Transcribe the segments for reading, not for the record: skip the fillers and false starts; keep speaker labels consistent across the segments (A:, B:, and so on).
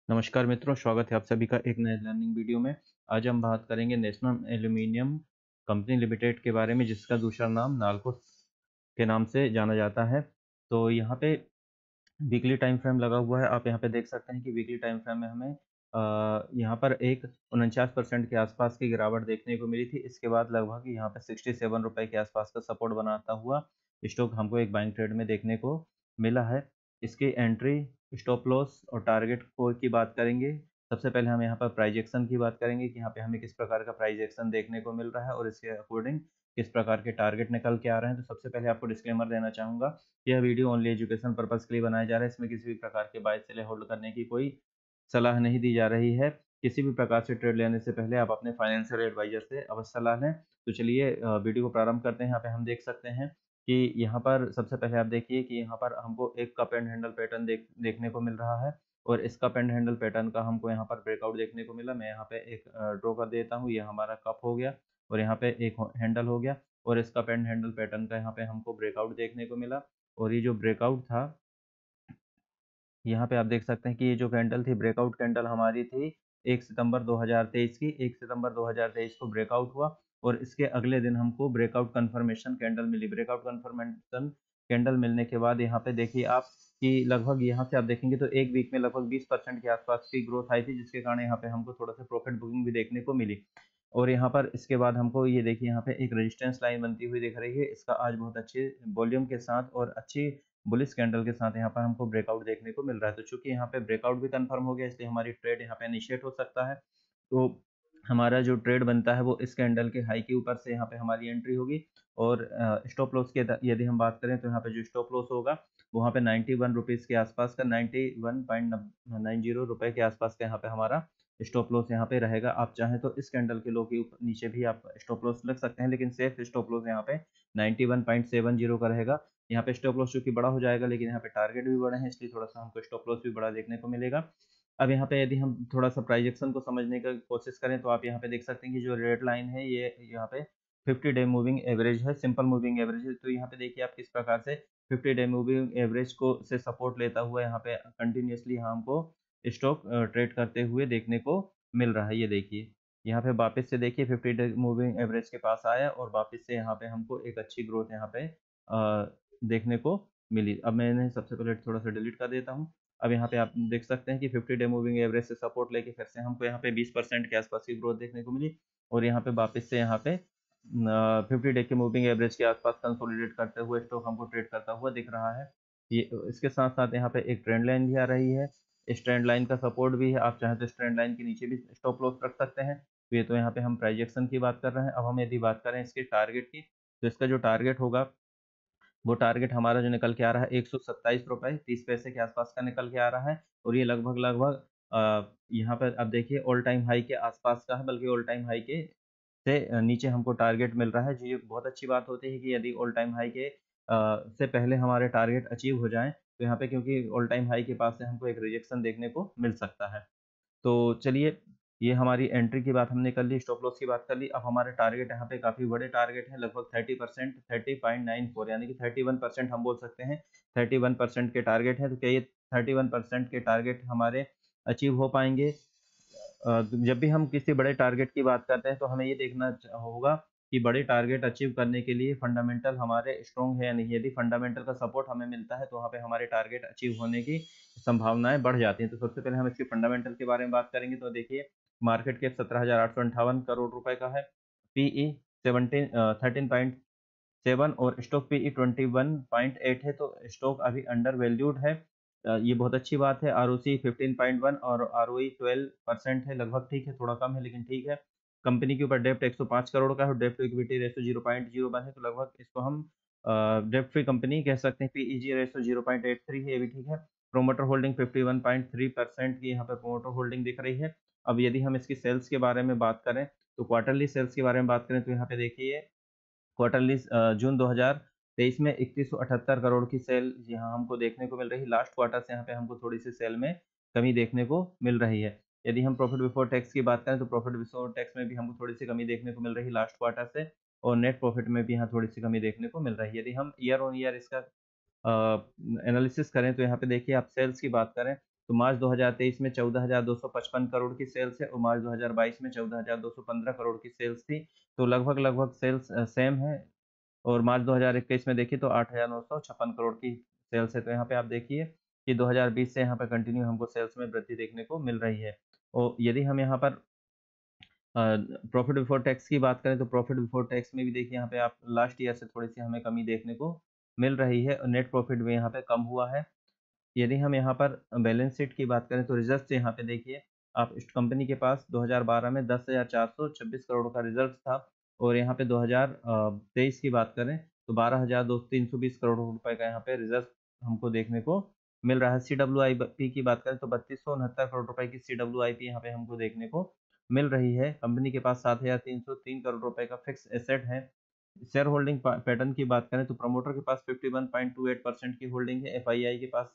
A: नमस्कार मित्रों, स्वागत है आप सभी का एक नए लर्निंग वीडियो में। आज हम बात करेंगे नेशनल एल्यूमीनियम कंपनी लिमिटेड के बारे में, जिसका दूसरा नाम नाल्को के नाम से जाना जाता है। तो यहाँ पे वीकली टाइम फ्रेम लगा हुआ है। आप यहाँ पे देख सकते हैं कि वीकली टाइम फ्रेम में हमें यहाँ पर एक 49% के आसपास की गिरावट देखने को मिली थी। इसके बाद लगभग यहाँ पे 67 रुपए के आसपास का सपोर्ट बनाता हुआ स्टॉक हमको एक बाइंग ट्रेड में देखने को मिला है। इसकी एंट्री, स्टॉप लॉस और टारगेट को की बात करेंगे। सबसे पहले हम यहाँ पर प्राइस एक्शन की बात करेंगे कि यहाँ पे हमें किस प्रकार का प्राइस एक्शन देखने को मिल रहा है और इसके अकॉर्डिंग किस प्रकार के टारगेट निकल के आ रहे हैं। तो सबसे पहले आपको डिस्क्लेमर देना चाहूँगा, यह वीडियो ओनली एजुकेशन पर्पस के लिए बनाया जा रहा है। इसमें किसी भी प्रकार के बाय सेल होल्ड करने की कोई सलाह नहीं दी जा रही है। किसी भी प्रकार से ट्रेड लेने से पहले आप अपने फाइनेंशियल एडवाइजर से अवश्य सलाह लें। तो चलिए वीडियो को प्रारंभ करते हैं। यहाँ पे हम देख सकते हैं कि यहाँ पर सबसे पहले आप देखिए कि यहाँ पर हमको एक कप एंड हैंडल पैटर्न देखने को मिल रहा है और इस कप एंड हैंडल पैटर्न का हमको यहाँ पर ब्रेकआउट देखने को मिला। मैं यहाँ पे एक ड्रॉ कर देता हूँ। ये हमारा कप हो गया और यहाँ पे एक हैंडल हो गया और इस कप एंड हैंडल पैटर्न का यहाँ पे हमको ब्रेकआउट देखने को मिला। और ये जो ब्रेकआउट था, यहाँ पे आप देख सकते हैं कि ये जो कैंडल थी, ब्रेकआउट कैंडल हमारी थी 1 सितंबर 2023 की। 1 सितंबर 2023 को ब्रेकआउट हुआ और इसके अगले दिन हमको ब्रेकआउट कंफर्मेशन कैंडल मिली। ब्रेकआउट कंफर्मेशन कैंडल मिलने के बाद यहाँ पे देखिए आप कि लगभग यहाँ से आप देखेंगे तो एक वीक में लगभग 20% के आसपास की ग्रोथ आई थी, जिसके कारण यहाँ पे हमको थोड़ा सा प्रॉफिट बुकिंग भी देखने को मिली। और यहाँ पर इसके बाद हमको ये देखिए यहाँ पे एक रेजिस्टेंस लाइन बनती हुई दिख रही है। इसका आज बहुत अच्छे वॉल्यूम के साथ और अच्छी बुलिश कैंडल के साथ यहाँ पर हमको ब्रेकआउट देखने को मिल रहा है। तो चूंकि यहाँ पे ब्रेकआउट भी कंफर्म हो गया, इसलिए हमारी ट्रेड यहाँ पे इनिशिएट हो सकता है। तो हमारा जो ट्रेड बनता है वो इस कैंडल के हाई के ऊपर से यहाँ पे हमारी एंट्री होगी। और स्टॉप लॉस के यदि हम बात करें तो यहाँ पे जो स्टॉप लॉस होगा वहाँ पे 91 रुपीज़ के आसपास का, 91.90 रुपए के आसपास का यहाँ पे हमारा स्टॉप लॉस यहाँ पे रहेगा। आप चाहें तो इस कैंडल के लो के ऊपर नीचे भी आप स्टॉप लॉस लग सकते हैं, लेकिन सेफ स्टॉप लॉस यहाँ पे 91.70 का रहेगा। यहाँ पे स्टॉप लॉस चूंकि बड़ा हो जाएगा, लेकिन यहाँ पे टारगेट भी बड़े हैं, इसलिए थोड़ा सा हमको स्टॉप लॉस भी बड़ा देखने को मिलेगा। अब यहाँ पे यदि हम थोड़ा सा प्राइस एक्शन को समझने की कोशिश करें तो आप यहाँ पे देख सकते हैं कि जो रेड लाइन है ये यहाँ पे 50 डे मूविंग एवरेज है, सिंपल मूविंग एवरेज है। तो यहाँ पे देखिए आप किस प्रकार से 50 डे मूविंग एवरेज को से सपोर्ट लेता हुआ यहाँ पे कंटिन्यूसली हमको स्टॉक ट्रेड करते हुए देखने को मिल रहा है। ये देखिए यहाँ पे वापस से देखिए 50 डे मूविंग एवरेज के पास आया और वापस से यहाँ पे हमको एक अच्छी ग्रोथ यहाँ पे देखने को मिली। अब मैंने सबसे पहले थोड़ा सा डिलीट कर देता हूँ। अब यहाँ पे आप देख सकते हैं कि 50 डे मूविंग एवरेज से सपोर्ट लेके फिर से हमको यहाँ पे 20% के आसपास की ग्रोथ देखने को मिली और यहाँ पे वापस से यहाँ पे 50 डे के मूविंग एवरेज के आसपास कंसोलिडेट करते हुए स्टॉक हमको ट्रेड करता हुआ दिख रहा है। ये इसके साथ साथ यहाँ पे एक ट्रेंड लाइन भी आ रही है। इस ट्रेंड लाइन का सपोर्ट भी है। आप चाहें तो इस ट्रेंड लाइन के नीचे भी स्टॉप लॉस रख सकते हैं। तो ये तो यहाँ पे हम प्राइस एक्शन की बात कर रहे हैं। अब हम यदि बात करें इसके टारगेट की, तो इसका जो टारगेट होगा वो टारगेट हमारा जो निकल के आ रहा है 127 रुपए 30 पैसे के आसपास का निकल के आ रहा है। और ये लगभग लगभग यहाँ पर आप देखिए ऑल टाइम हाई के आसपास का है, बल्कि ऑल टाइम हाई के से नीचे हमको टारगेट मिल रहा है। जी, ये बहुत अच्छी बात होती है कि यदि ऑल टाइम हाई के से पहले हमारे टारगेट अचीव हो जाएं, तो यहाँ पे क्योंकि ऑल टाइम हाई के पास से हमको एक रिजेक्शन देखने को मिल सकता है। तो चलिए, ये हमारी एंट्री की बात हमने कर ली, स्टॉप लॉस की बात कर ली। अब हमारे टारगेट यहाँ पे काफ़ी बड़े टारगेट हैं, लगभग 30%, 30.94 यानी कि 31% हम बोल सकते हैं। 31% के टारगेट हैं। तो क्या ये 31% के टारगेट हमारे अचीव हो पाएंगे? जब भी हम किसी बड़े टारगेट की बात करते हैं तो हमें ये देखना होगा कि बड़े टारगेट अचीव करने के लिए फंडामेंटल हमारे स्ट्रॉन्ग है या नहीं। यदि फंडामेंटल का सपोर्ट हमें मिलता है तो वहाँ पे हमारे टारगेट अचीव होने की संभावनाएं बढ़ जाती हैं। तो सबसे पहले हम इसके फंडामेंटल के बारे में बात करेंगे। तो देखिए, मार्केट कैप 17,858 करोड़ रुपए का है। पीई 13.7 और स्टॉक पीई 21.8 है। तो स्टॉक अभी अंडर वैल्यूड है। ये बहुत अच्छी बात है। आरओसी 15.1 और आरओई 12% है। लगभग ठीक है, थोड़ा कम है लेकिन ठीक है। कंपनी के ऊपर डेप्ट 105 करोड़ का है और डेप्ट टू इक्विटी रेशो 0.01 है। तो लगभग इसको हम डेप्ट फ्री कंपनी कह सकते हैं। पीईजी रेशो 0.83 है, ये भी ठीक है। प्रोमोटर होल्डिंग 51.3% की यहाँ पर प्रोमोटर होल्डिंग दिख रही है। अब यदि हम इसकी सेल्स के बारे में बात करें, तो क्वार्टरली सेल्स के बारे में बात करें तो यहाँ पे देखिए क्वार्टरली जून 2023 में 3178 करोड़ की सेल यहाँ हमको देखने को मिल रही है। लास्ट क्वार्टर से यहाँ पे हमको थोड़ी सी सेल में कमी देखने को मिल रही है। यदि हम प्रॉफिट बिफोर टैक्स की बात करें तो प्रॉफिट बिफोर टैक्स में भी हमको थोड़ी सी कमी देखने को मिल रही है लास्ट क्वार्टर से, और नेट प्रॉफिट में भी यहाँ थोड़ी सी कमी देखने को मिल रही है। यदि हम ईयर ऑन ईयर इसका एनालिसिस करें तो यहाँ पे देखिए आप सेल्स की बात करें तो मार्च 2023 में 14,255 करोड़ की सेल्स है और मार्च 2022 में 14,215 करोड़ की सेल्स थी। तो लगभग सेल्स सेम है। और मार्च 2021 में देखिए तो 8,956 करोड़ की सेल्स है। तो यहाँ पे आप देखिए कि 2020 से यहाँ पे कंटिन्यू हमको सेल्स में वृद्धि देखने को मिल रही है। और यदि हम यहाँ पर प्रॉफिट बिफोर टैक्स की बात करें तो प्रॉफिट बिफोर टैक्स में भी देखिए यहाँ पे आप लास्ट ईयर से थोड़ी सी हमें कमी देखने को मिल रही है और नेट प्रॉफिट भी यहाँ पे कम हुआ है। यदि हम यहाँ पर बैलेंस शीट की बात करें तो रिजल्ट यहाँ पे देखिए आप इस कंपनी के पास 2012 में 10,426 करोड़ का रिजल्ट था और यहाँ पे 2023 की बात करें तो 12,320 करोड़ रुपए का यहाँ पे रिजल्ट हमको देखने को मिल रहा है। CWIP की बात करें तो 3269 करोड़ रुपए की CWIP यहाँ पे हमको देखने को मिल रही है। कंपनी के पास 7,303 करोड़ रुपए का फिक्स एसेट है। शेयर होल्डिंग पैटर्न की बात करें तो प्रमोटर के पास 51.28% की होल्डिंग है, एफआईआई के पास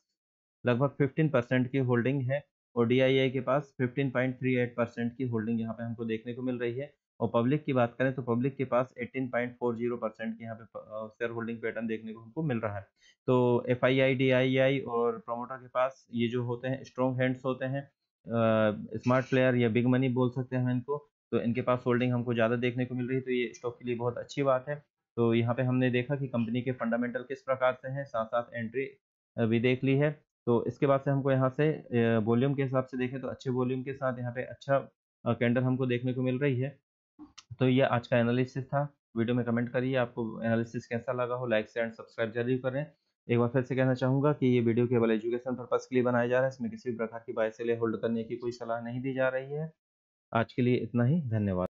A: लगभग 15% की होल्डिंग है और डीआईआई के पास 15.38% की होल्डिंग यहाँ पे हमको देखने को मिल रही है। और पब्लिक की बात करें तो पब्लिक के पास 18.40% की यहाँ पे शेयर होल्डिंग पैटर्न देखने को हमको मिल रहा है। तो एफआईआई, डीआईआई और प्रमोटर के पास ये जो होते हैं स्ट्रॉन्ग हैंड्स होते हैं, स्मार्ट प्लेयर या बिग मनी बोल सकते हैं हम इनको। तो इनके पास होल्डिंग हमको ज़्यादा देखने को मिल रही है, तो ये स्टॉक के लिए बहुत अच्छी बात है। तो यहाँ पे हमने देखा कि कंपनी के फंडामेंटल किस प्रकार से हैं, साथ साथ एंट्री भी देख ली है। तो इसके बाद से हमको यहाँ से वॉल्यूम के हिसाब से देखें तो अच्छे वॉल्यूम के साथ यहाँ पे अच्छा कैंडल हमको देखने को मिल रही है। तो ये आज का एनालिसिस था। वीडियो में कमेंट करिए आपको एनालिसिस कैसा लगा हो, लाइक शेयर एंड सब्सक्राइब जरूर करें। एक बार फिर से कहना चाहूँगा कि ये वीडियो केवल एजुकेशन पर्पज़ के लिए बनाया जा रहा है, इसमें किसी भी प्रकार की बाय सेल या होल्ड करने की कोई सलाह नहीं दी जा रही है। आज के लिए इतना ही, धन्यवाद।